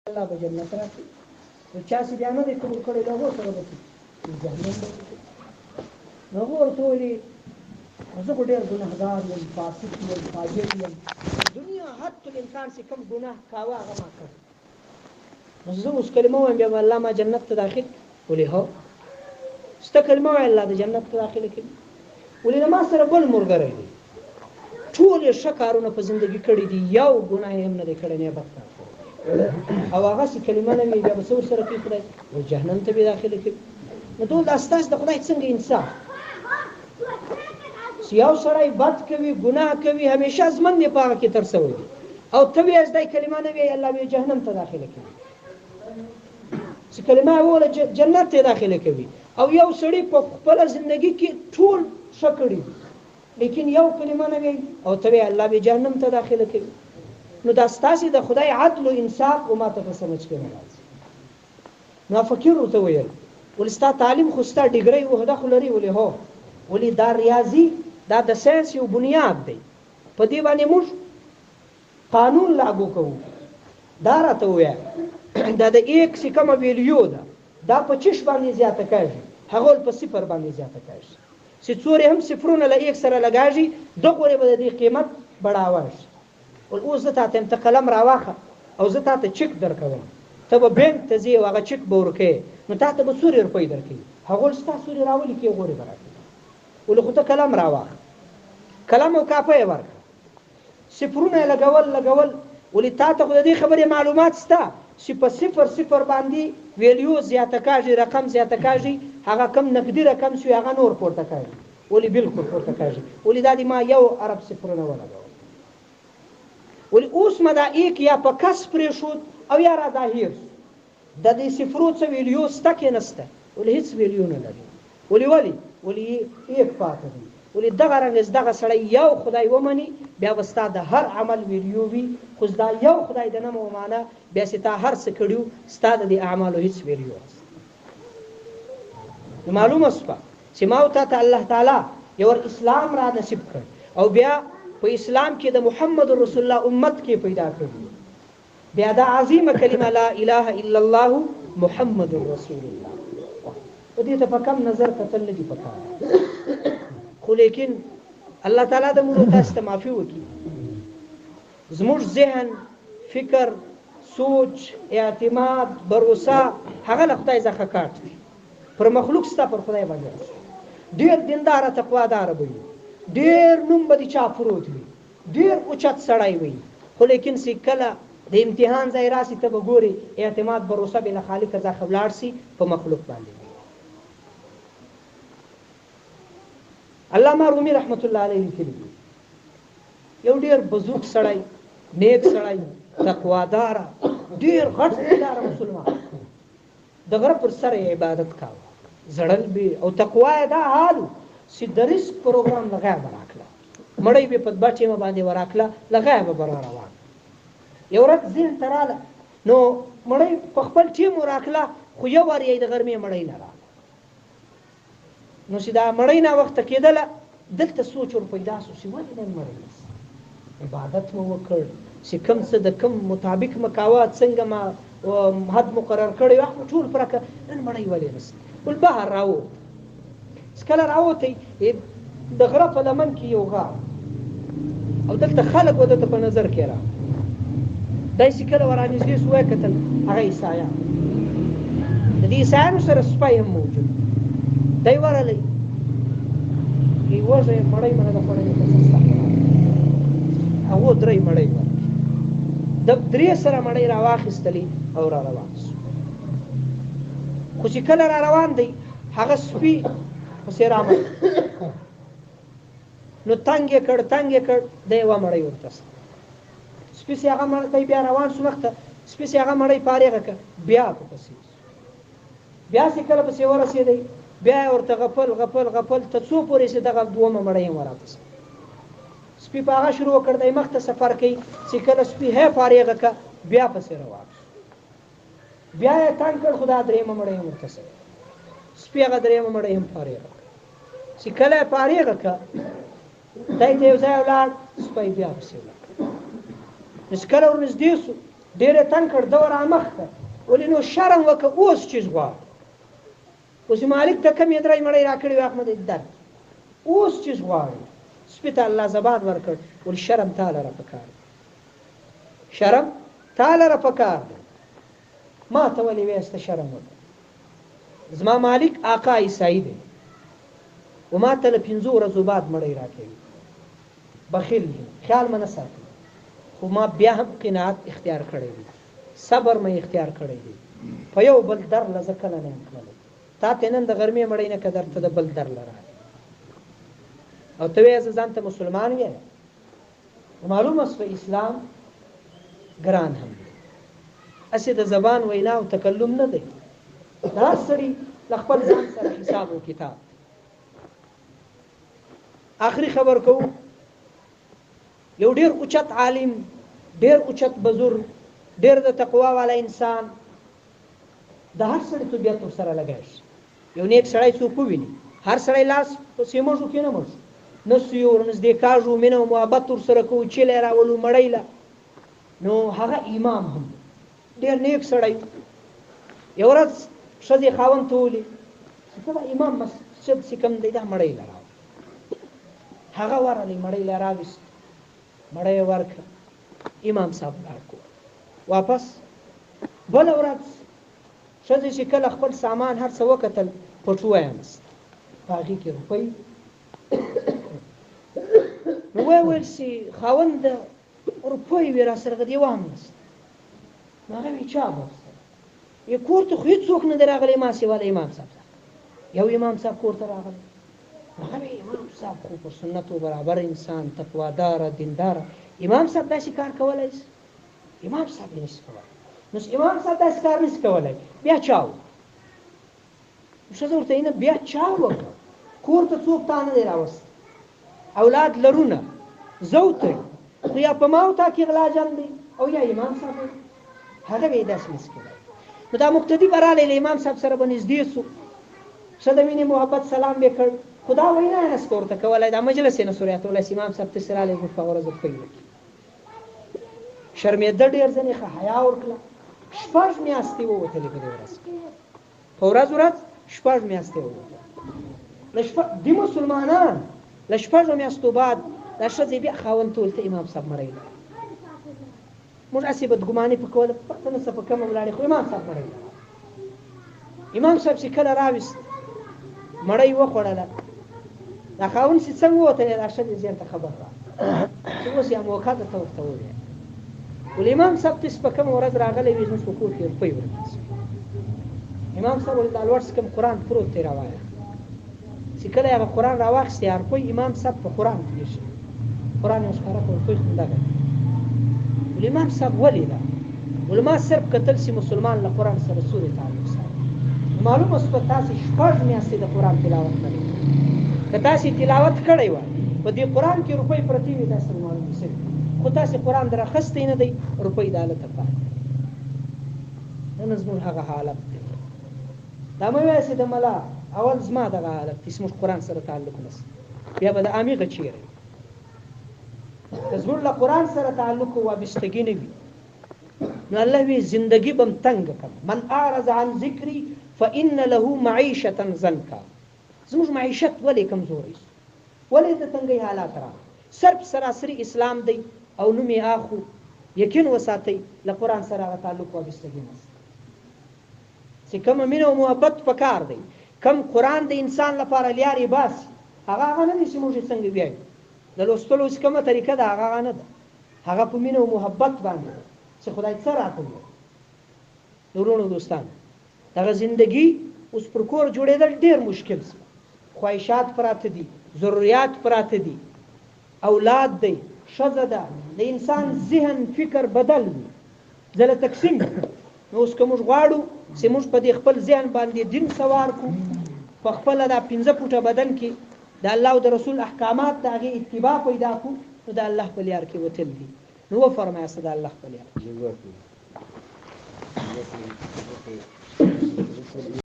الله به جنت راکړي نو چا چې بیا نه دی قبول کړی نو هغو سره به جهنم به نو هغو ورته ویلي زه خو ډېر ګنهګار یم فاسق یم فاجر یم دنیا حد الامکان چې کوم ګناه کاوه هغه ما کړ نو زه اوس کلمه وایم بیا به الله ما جنت ته داخل ولې هو ستا کلمه وایه الله د جنت ته داخله کړي ولې له ما سره بل ملګری دی ټول یې ښه کارونه په زندګي کړي دي یو ګناه یې هم نه دی کړی نه یې بد کار او هغه چې کلمه نه وي بیا به څه ورسره کوي خدای و جهنم ته به یې داخله کوي نو ټول دا ستاسو د خدای څنګه انصاف چې یو سړی بد کوي ګناه کوي همیشه ازمن دی په هغه کې ترسوی دي او ته وایې دا کلمه نه وي الله به یې جهنم ته داخله کوي چې کلمه وویله جنت ته داخله کوي او یو سړی په خپله زندګي کې ټول ښه کړي لیکن یو کلمه نه وي او ته وایې الله به یې جهنم ته داخله کوي نو دا ستاسې د خدای عدل او انصاف او ما ته په سمجھ کې نه راځي نو فقیر ورته ویل ولې ستا تعلیم خو ستا ډیګرۍ وحده خو لري ولې هو ولې دا ریاضي دا د ساینس یو بنیاد دی په دې باندې موږ قانون لاګو کوو دا راته ووایه دا د ایک چې کومه ویلیو ده دا په چش باندې زیاته کېږي هغه په صفر باندې زیاته کېږي چې څورې هم صفرونه له ایک سره لګاږي دغه به د دې قیمت بړاوه شي اوس زه تاته ته قلم راواخه او زه تاته چک درکوم ته به بینک ته ځې او هغه چک به ورکوې نو تاته به څورې روپۍ درکوي هغوی ستا څورې راولي کې غورې به راکوي ولې خو ته قلم راواخه قلم او کاپه یې ورکړه صفرونه یې لګول ولې تاته خو د دې خبرې معلومات شته چې په صفر صفر باندې ویلیو زیاته کېږي رقم زیاته کېږي هغه کم نقدي رقم شي هغه نور پورته کېږي ولې بالکل پورته کېږي ولې دا دې ما یو عرب صفرونه ولګول ولې اوس ما دا ایک یا په کس پرېښود او یا را ظاهر د دې صفرو څه ویلیو شته کې نشته ولې هېڅ ویلیو نه لري ولې ایک پاته دی ولې دغه رنګ دغه سړی یو خدای ومني بیا به ستا د هر عمل ویلیو وي خو دا یو خدای د نه ومانه بیا چې تا هر څه کړي ستا د دې اعمالو هېڅ ویلیو نشته نو معلومه شوه چې ما او تا ته الله تعالی یو اسلام را نصیب کړ او بیا په اسلام کې د محمد رسول الله امت کې پیدا کړی بیا دا عظیمه کلمه لا اله الا الله محمد رسول الله په دې ته په کم نظر کتل نه دي پکار خو لیکن الله تعالی د موږ تاسو ته معافي وکړي زموږ ذهن فکر سوچ اعتماد باور هغه له خدای څخه کاټ پر مخلوق ستا پر خدای باندې ډیر دیندار تقوادار وي ډیر نوم به دي چا پروت وي ډیر اوچت سړی وي خو لیکن چې کله د امتحان ځای راسي ته به ګوري اعتماد باور به له خالق څخه ولاړ سي په مخلوق باندې علامه رومي رحمت الله علیه لیکلي یو ډیر بزرګ سړی نیک سړی تقوادار ډیر غټ اداره مسلمان د غره پر سره عبادت کاوه زړل به او تقوا دا حالو چې د رزق پروګرام لغا براکله مړی به په بچي ما باندې وراکله لغا به برا روان یو ورځ ذهن تراله نو مړی په خپل ټیم وراکله خو یو واری د غرمې مړی نه را نو چې دا مړی نه وخت کېدله دلته سوچ ور پیدا شو چې ولې نه مړی عبادت مو وکړ چې کوم څه د کوم مطابق مکاوات څنګه ما حد مقرر کړی وخت ټول پرکه نن مړی ولې نس ول بهر راو سکله راوتی د غره په لمن کې یو غار او دلته خلک ودته په نظر کې را دای سکله ورانځي سوې کتل هغه عیسایا د دې عیسایانو سره سپای هم موجود دای ورلې کی وځي مړی منه د پړې په سستا هغه درې مړی ور د درې سره مړی راواخستلی او را روان خو چې کله را روان دی هغه سپي پسې رامل نو تنګ یې کړ دی و مړی ورته سپي چې هغه مړی بیا روان شو وخت سپي چې هغه مړی پارېغه کړ بیا پسې بیا چې کله پسې ورسېدی بیا ورته غفل ته څو پورې چې دغه دومه مړی وراته سپي په هغه شروع کړ دی مخ ته سفر کوي چې کله سپي هې پارېغه کړ بیا پسې روان بیا یې تنګ کړ خدا درېمه مړی ورته سپي هغه درېمه مړی هم پارېغه چې کله یې پارېغه کړ دی ته یو ځای ولاړ سپی بیا پسې ولاړ چې کله ورنږدې شو ډېر تنګ کړ دور امخ ته ولې نو شرم وکړه اوس چیز غواړي اوس مالک ته کمې درې مړی راکړي احمد در اوس چیز غواړي سپي ته الله زبان ورکړ ول شرم تعالی را پکار شرم تعالی را پکار ما ته ولې وېسته شرم وکړه زما مالک آقا عیسائی دی و ما ته له 5 ورځو بعد مړی راکوي بخیل خیال مې نه ساتي خو ما بیا هم قناعت اختیار کړی دی صبر مې اختیار کړی دی په یو بل در لزه کله نه کړل تا ته نن د غرمې مړی نه قدر ته د بل در لره او ته یې ځان ته مسلمان یې معلومه است په اسلام ګران هم اسې د زبان وینا او تکلم نه دی دا سړي خپل ځان سره حساب او کتاب آخری خبر کو یو ډیر اوچت عالم ډیر اوچت بزرگ ډیر د تقوا والا انسان د هر سړي طبيعت سره لګاش یو نیک سړی څوک ویني هر سړی لاس په سیموجو کې نه مړ نو یو ورنځ د کاجو مینه او محبت سره کو چې لرا ولو مړیلا نو هغه امام هم ډیر نیک سړی یو ورځ شذي خاون تولي څه امام مسجد سکم دی دا مړیلا هغه ورلې مړیلا راوست مړی ورک امام صاحب راکو واپس بل ورځ شذي چې کله خپل سامان هر څه وکتل پټوه یمست باقي کې روپۍ نو ویل سي خاوند روپۍ ورا سره دی وامست هغه وی چا وست یو کور ته خو هیڅوک نه دراغلی ما سی ولا امام صاحب یو امام صاحب کور ته راغلی هغه امام صاحب خو په سنت برابر انسان تقوادار دیندار امام صاحب داسې کار کولای امام صاحب نشي کولای نو امام صاحب داسې کار نشي کولای بیا چاو څه ورته نه بیا چاو کور ته څوک تا نه راوست اولاد لرونه زوته خو یا په ماو تا کې غلا جام دی او یا امام صاحب هغه به داسې مسکله نو دا مقتدی براله امام صاحب سره بنزدې سو شته مینه محبت سلام وکړ خدا وینا نه سپورته کولای دا مجلس نه سوريات ول امام صاحب ته سره له په ورځ پیل شرمېده ډیر ځنې حیا ورکړه شپږ میاشتې ووتلې په دې ورځ په ورځ شپږ میاشتې ووتلې لشپ دي مسلمانان لشپږ میاشتو بعد دا شذې بیا خاون تولته امام صاحب مړی موږ اسی بد ګمانې په کوله پته نه څه په کوم ولاړې خو امام صاحب مړی امام صاحب چې کله راوست مړی وخوړله دا خاون چې څنګه وته دا شذې زین ته خبر را چې اوس یې موقع ته ورته وایي ول امام صاحب تاسو په کوم ورځ راغلی وي نو څوک یې په ورځ امام صاحب ول دالورس کوم قران پروت دی راوایي چې کله هغه قران راوښتي هر کوئی امام صاحب په قران کې شي قران یې ښکارا کوي څنګه ول امام صاحب ولیدا علماء صرف قتل سي مسلمان له قران سره سورې تعلق سره معلومه است تاسو شپږ میاشتې د قران تلاوت کړئ که تاسو تلاوت کړئ و په دې قران کې روپۍ پرتی وي تاسو معلومه سي خو تاسو قران درخستې نه دی روپۍ دالت پاتې نن زموږ هغه حالت دی دا مې وایي د ملا اول زما دغه حالت اسمه قران سره تعلق نس بیا به د عامه چیرې زموږ له قران سره تعلق او وابستګی نه وي نو الله وی زندگی بم تنگ کړ من اعرض عن ذکری فان له معيشه زنکا زموږ معیشت ولې کمزوري ولې د تنګي حالات را صرف سراسری اسلام دی او نو می اخو یقین وساتي له قران سره تعلق وابستګی نس چې کوم مینه او محبت پکار دی کم قران د انسان لپاره لیاري باس هغه نه نشي موږ څنګه بیاي د لوستلو کومه طریقه ده هغه نه ده هغه په مینه او محبت باندې چې خدای سره راکوي نورونو دوستان دغه ژوندۍ اوس پر کور جوړېدل ډیر مشکل څه خواهشات پراته دي ضرورت پراته دي اولاد دی شذا ده د انسان ذهن فکر بدل وي زله تقسیم نو اوس کوم غواړو چې موږ په دې خپل ذهن باندې دین سوار کو په خپل د 15 فوټه بدن کې د الله او د رسول احکامات دغه اتباع پیدا کو نو د الله په لار کې وتل دي نو فرمایي صدا الله په لار